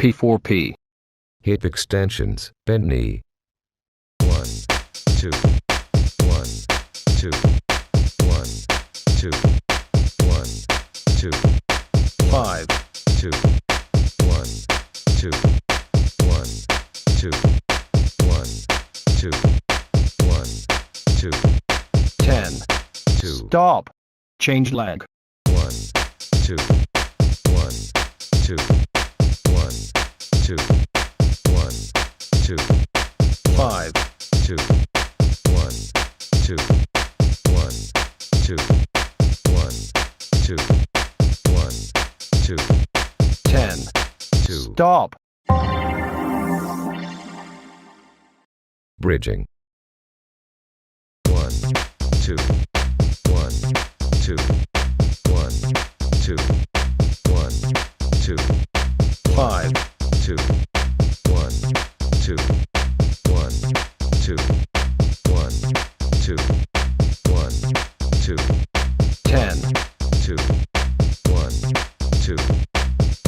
P4P. Hip extensions, bend knee. 1, 2, 1, 2, 1, 2, 1, 2, 5, 2, 1, 2, 1, 2, 1, 2, 1, 2, 10. 2, Stop. Change leg. 1, 2, 1, 2, 1, 2, 1, 2, 5, 2, 1, 2, 1, 2, 1, 2, 1, 2, 10. 2. Stop. Bridging. 1, 2, 1, 2, 1, 2, 1, 2, 5, 2, 1, 2, 1, 2, 1, 2, 1, 2, 10. 2, 1, 2,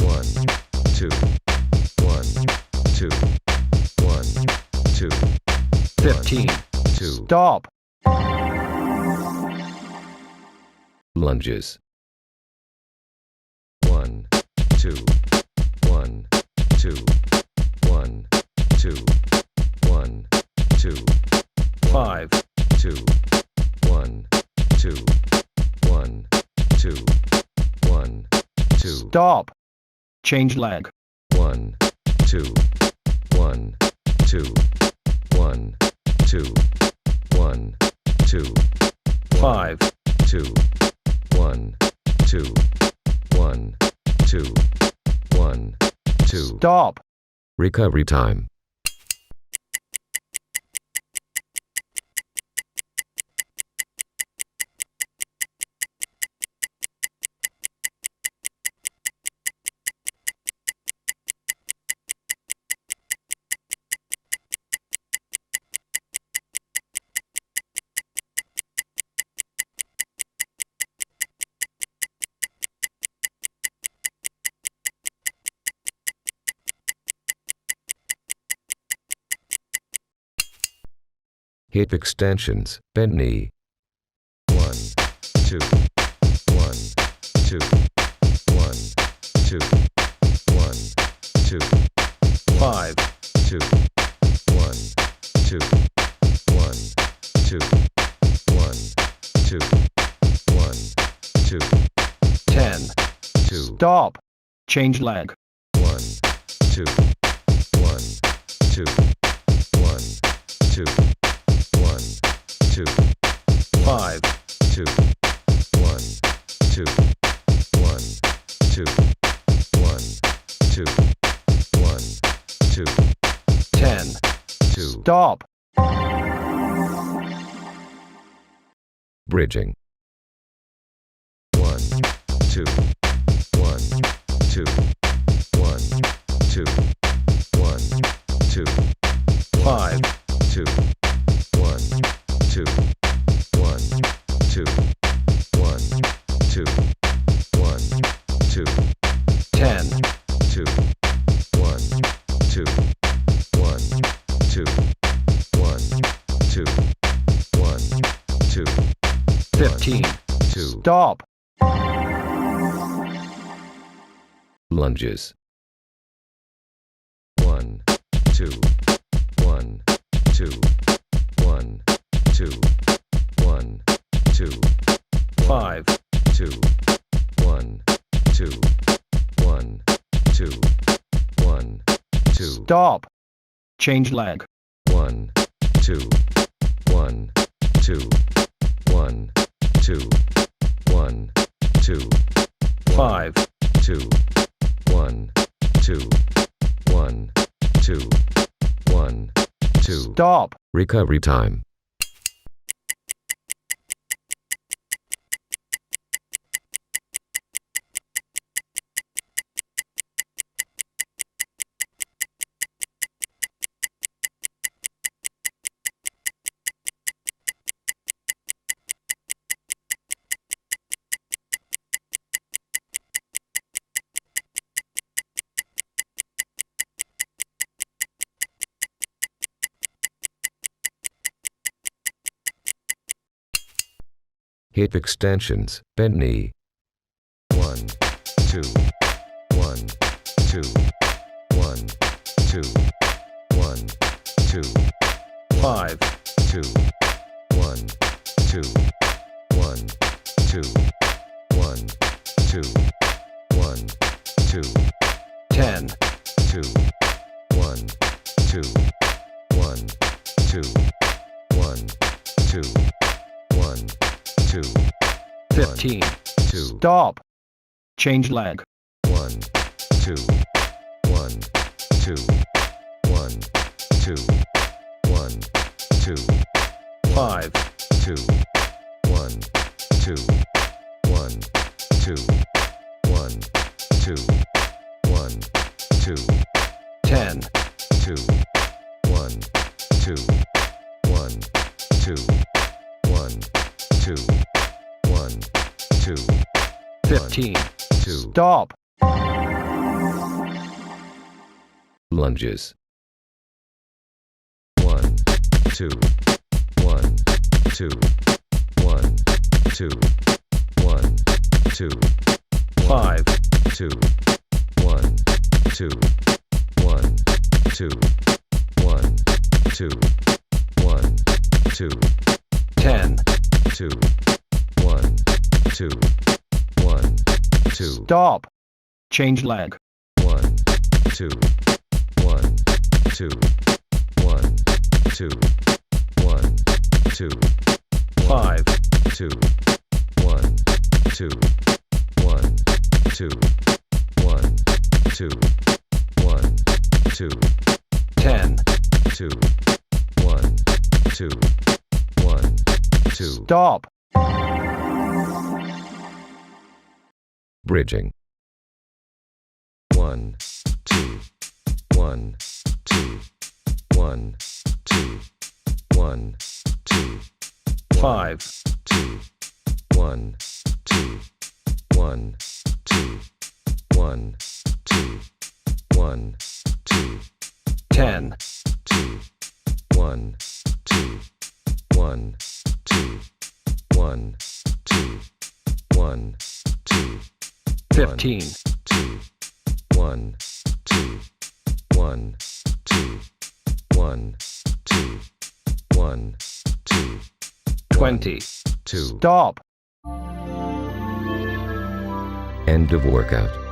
1, 2, 1, 2, 1, 2, 15. 2. Stop. Lunges. 1, 2, 1, 2, 1, 2, 1, 2, 5, 2, 1, 2, 1, 2, 1, 2. Stop. Change leg. 1, 2, 1, 2, 1, 2, 1, 2, 5, 2, 1, 2, 1, 2, 1, 2. Stop. Recovery time. Hip extensions, bend knee. 1, 2, 1, 2, 1, 2, 1, 2, 5, 2, 1, 2, 1, 2, 1, 2, 1, 2, 10. 2. Stop. Change leg. 1, 2, 1, 2, 1, 2, 1, 2, 5, 2, 1, 2, 1, 2, 1, 2, 1, 2, 10. 2. Stop. Bridging. 1, 2, 1, 2, 1, 2, 1, 2, 5, 2, 1, 2, 1, 2, 1, 2, 1, 2, 10. 2, 1, 2, 1, 2, 1, 2, 1, 2, 15. 2. Stop. Lunges. 1, 2, 1, 2, 1, 2, 1, 2, 5, 2, 1, 2, 1, 2, 1, 2. Stop. Change leg. 1, 2, 1, 2, 1, 2, 1, 2, 5, 2, 1, 2, 1, 2, 1, 2. Stop. Recovery time. Hip extensions, bend knee. 1, 2, 1, 2, 1, 2, 1, 2, 5, 2, 1, 2, 1, 2, 1, 2, 1, 2, 10, 2, 1, 2, 1, 2, 1, 2, 1, 2, 15. 2, Stop. Change leg. 1, 2, 1, 2, 1, 2, 1, 2, 5, 2, 1, 2, 1, 2, 1, 2, 1, 2, 10, 2, 1, 2, 1, 2, 1, 2, 1, 2, 15. 2. Stop. Lunges. 1, 2, 1, 2, 1, 2, 1, 2, 5, 2, 1, 2, 1, 2, 1, 2, 1, 2, 10. 2, 1, 2, 1, 2, Stop. Change leg. 1, 2, 1, 2, 1, 2, 1, 2, 5, 2, 1, 2, 1, 2, 1, 2, 1, 2, 10. 2, 1, 2, 1, 2. Stop. Bridging. 1, 2, 1, 2, 1, 2, 1, 2, 5, 2, 1, 2, 1, 2, 1, 2, 1, 2, 10, 2, 1, 2, 1, 2, 1, 2, 1, 2, 15, 2, 1, 2, 1, 2, 1, 2, 1, 2, 20. 2. Stop. End of workout.